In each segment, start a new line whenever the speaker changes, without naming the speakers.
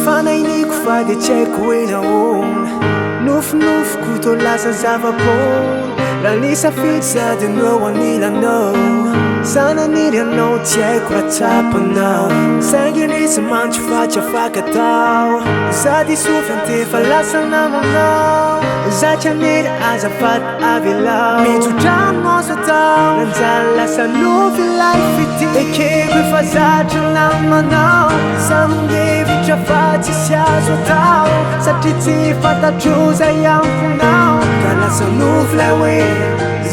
fanainiko fa de tsy haiko hoe nahoana nofinofiko to lasa zava-pona raha nisafidy sady anao anilanao zananiry anao tsy haiko raha tsapanao saingy nisy mantso fa tsy afaka tao sady sofy antefa lasa namanao za tsy aniry azafady avelao mijodrano sa tao nanjary lasa novy life ity ekeko efa zatra namanao za mangevitra fa tsisy azo atao satria tsy fantatro zay amponao ka lasa novy lay hoe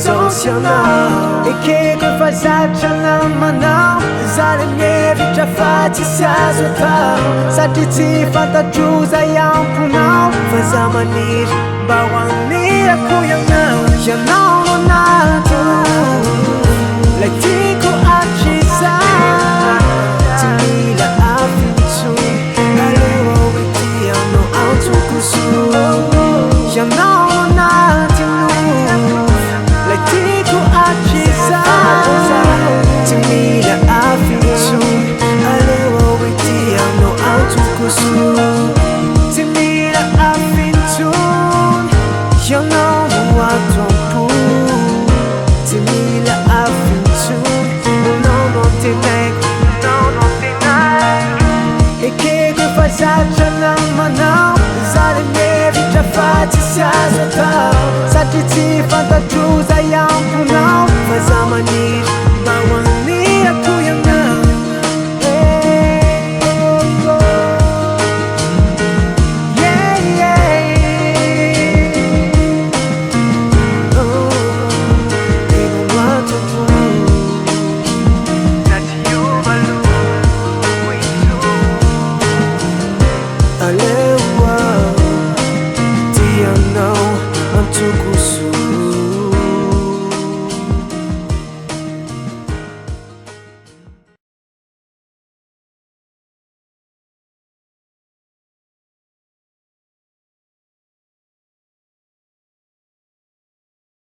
zao sy anao ekeko efa zatra namanao za mangevitra fa tsisy azo atao satria tsy fantatro zay amponao fa za maniry mba hoagnirako ianao ianao anato lay tiako atrisa tsy mila afintsony aleo ety anao antsokoso ianao anatino lay tiako atrisa tsy mila afintsony aleo ety anao antsokoso tsy mila afintsony ianao no atompo tsy mila afintsony anao no tenaiko anao no tenaiko ekeko efa zatra namanao za le mevitra fa tsisy azo atao satria tsy fanta